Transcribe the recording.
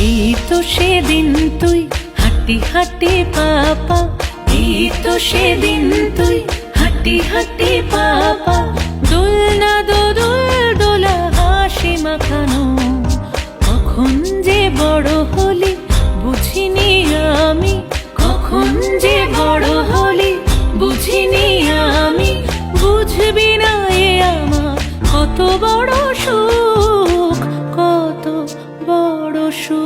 এই তো সেদিন তুই হাঁটি হাঁটি পাপা, এই তো সেদিন তুই হাঁটি হাঁটি পাপা, দোলনা দোদুল দোলা হাসি মাখানো। কখন যে বড় হলি বুঝিনি আমি, কখন যে বড় হলি বুঝিনি আমি। বুঝবি না এ আমার কত বড় সুখ, কত বড় সুখ।